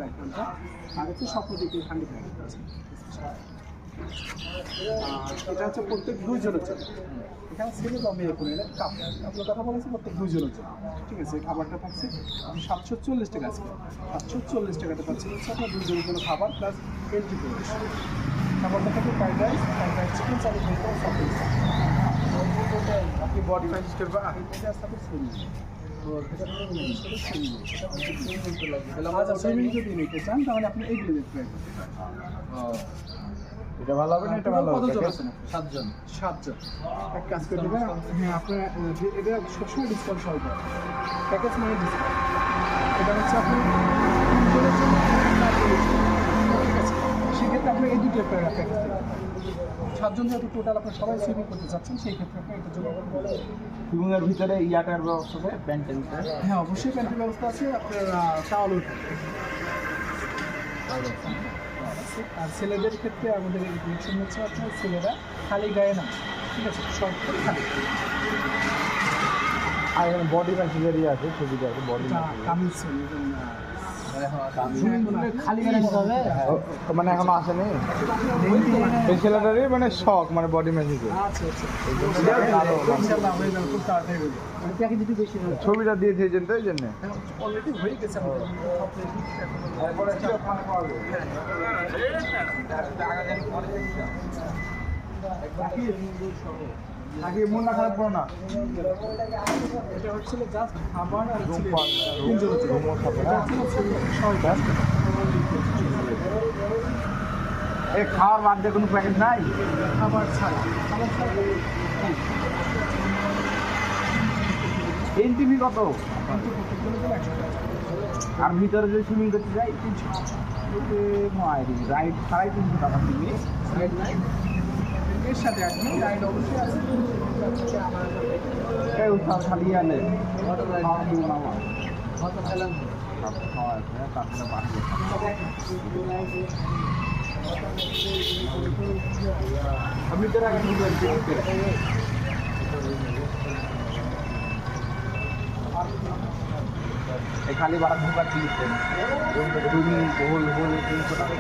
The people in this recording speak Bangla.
লাইট ল্যাম্পটা, আর হচ্ছে স্বপ্নদীপ হ্যান্ডিক্যাপ আছে। এটা হচ্ছে প্রত্যেক 2 জনের জন্য। এখানে ছেলে বা মেয়ে করে এলে আপনার কথা বলেছি প্রত্যেক 2 জনের জন্য। ঠিক আছে, এই খাবারটা থাকছে 740 টাকা আজকে। 740 টাকাটা পাচ্ছেন হচ্ছে আপনার 2 জনের জন্য খাবার প্লাস এন্ট্রি করে। খাবারটা থাকে ফ্রাইড রাইস চিকেন চালি ভেতরে সব কিছু। আপনি বডি ফাইস্টের বা এটা সাথে সুইমিং। সুইমিং যদি নিতে চান তাহলে আপনি এইগুলো দেখতে পারেন। এটা ভালো হবে না এটা ভালো হবে? কতজন আছেন? 7 জন। এক কাজ করে দেবেন, হ্যাঁ আপনার এটা সবসময় ডিসকাউন্ট সহ দেয়। প্যাকেজ মানে ডিসকাউন্ট। এটা হচ্ছে আপনি 3 জনের জন্য ঠিক আছে, সেক্ষেত্রে আপনি এই দুটো প্যাকেজ দেবেন। 7 জন যেহেতু টোটাল আপনার সবাই সুইমিং করতে চাচ্ছেন, সেই ক্ষেত্রে আপনি এটার জন্য সুইমিংয়ের ভিতরে ইয়াটার ব্যবস্থা আছে, প্যান্টের ভিতরে? হ্যাঁ অবশ্যই প্যান্টের ব্যবস্থা আছে, আপনার টাওয়ালও থাকবে। আর ছেলেদের ক্ষেত্রে আমাদের এই ডিরেকশন হচ্ছে আপনার ছেলেরা খালি গায়ে না, ঠিক আছে, সব খালি। আর এখানে বডি ম্যাসেজেরই আছে, সুবিধা আছে বডি কামিজ খালি হবে মানে এখনো আসেনি এই ছেলেটারই মানে শখ মানে বডি ম্যাসেজ। ছবিটা দিয়েছে এই জন্য এই জন্য অলরেডি হয়ে গেছে নাকি মন না খারাপ করো না। এটা হচ্ছিল জাস্ট খাবার আর এই খাওয়ার বাদ দিয়ে কোনো প্যাকেজ নাই? খাবার ছাড়া এনটিভি কত? আর ভিতরে যদি সুইমিং করতে যাই 300 রাইড 350 টাকা তুমি এর সাথে একদম রাইড অবশ্যই আছে। এই উৎসাহ খালি আনে আমি তো খালি বাড়া ঢোকার জিনিস তুমি হোল 300 টাকা